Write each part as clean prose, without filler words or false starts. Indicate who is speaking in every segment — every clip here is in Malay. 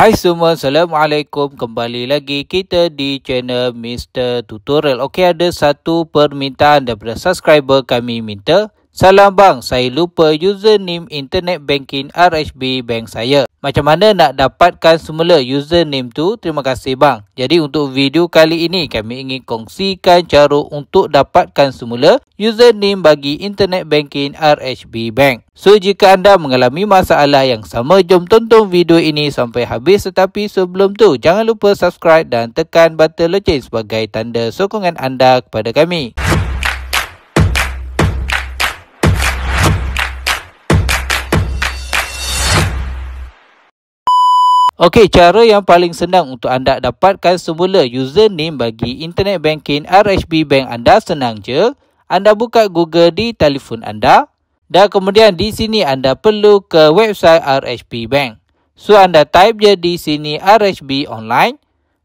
Speaker 1: Hai semua, Assalamualaikum. Kembali lagi kita di channel Mr. Tutorial. Okey, ada satu permintaan daripada subscriber kami minta. Salam bang, saya lupa username internet banking RHB bank saya. Macam mana nak dapatkan semula username tu? Terima kasih bang. Jadi untuk video kali ini kami ingin kongsikan cara untuk dapatkan semula username bagi internet banking RHB bank. So jika anda mengalami masalah yang sama, jom tonton video ini sampai habis. Tetapi sebelum tu jangan lupa subscribe dan tekan button loceng sebagai tanda sokongan anda kepada kami. Okey, cara yang paling senang untuk anda dapatkan semula username bagi internet banking RHB bank anda senang je. Anda buka Google di telefon anda dan kemudian di sini anda perlu ke website RHB bank. So anda type je di sini RHB online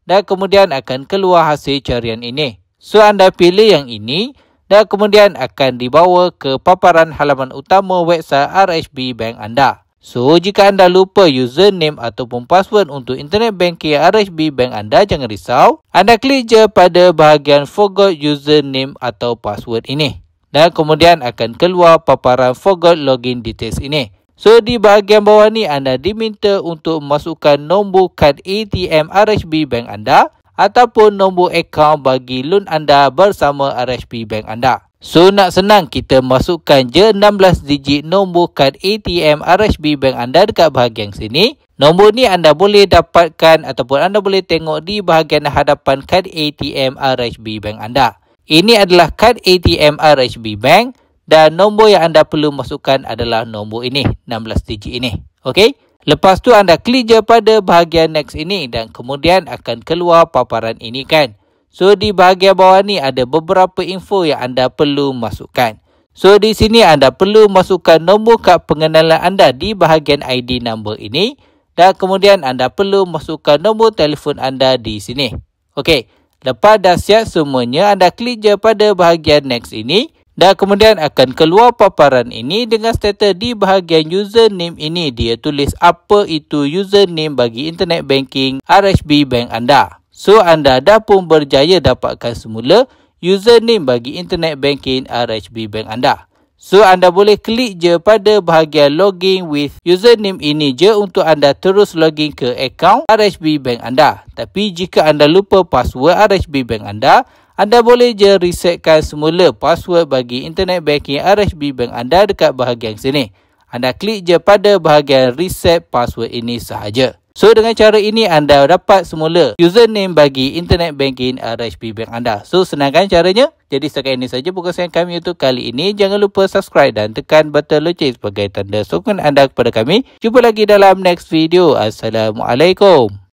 Speaker 1: dan kemudian akan keluar hasil carian ini. So anda pilih yang ini dan kemudian akan dibawa ke paparan halaman utama website RHB bank anda. So, jika anda lupa username ataupun password untuk internet banking RHB bank anda, jangan risau. Anda klik je pada bahagian forgot username atau password ini. Dan kemudian akan keluar paparan forgot login details ini. So, di bahagian bawah ni anda diminta untuk memasukkan nombor kad ATM RHB bank anda ataupun nombor akaun bagi loan anda bersama RHB bank anda. So nak senang, kita masukkan je 16 digit nombor kad ATM RHB bank anda dekat bahagian sini. Nombor ni anda boleh dapatkan ataupun anda boleh tengok di bahagian hadapan kad ATM RHB bank anda. Ini adalah kad ATM RHB bank dan nombor yang anda perlu masukkan adalah nombor ini, 16 digit ini. Okey? Lepas tu anda klik je pada bahagian next ini dan kemudian akan keluar paparan ini kan. So di bahagian bawah ni ada beberapa info yang anda perlu masukkan. So di sini anda perlu masukkan nombor kad pengenalan anda di bahagian ID number ini dan kemudian anda perlu masukkan nombor telefon anda di sini. Okey, lepas dah siap semuanya, anda klik je pada bahagian next ini dan kemudian akan keluar paparan ini dengan status di bahagian username ini dia tulis apa itu username bagi internet banking RHB bank anda. So anda dah pun berjaya dapatkan semula username bagi internet banking RHB bank anda. So anda boleh klik je pada bahagian login with username ini je untuk anda terus login ke akaun RHB bank anda. Tapi jika anda lupa password RHB bank anda boleh je resetkan semula password bagi internet banking RHB bank anda dekat bahagian sini. Anda klik je pada bahagian reset password ini sahaja. So dengan cara ini anda dapat semula username bagi internet banking RHB bank anda. So senang kan caranya? Jadi setakat ini saja perkongsian kami untuk kali ini. Jangan lupa subscribe dan tekan button loceng sebagai tanda sokongan anda kepada kami. Jumpa lagi dalam next video. Assalamualaikum.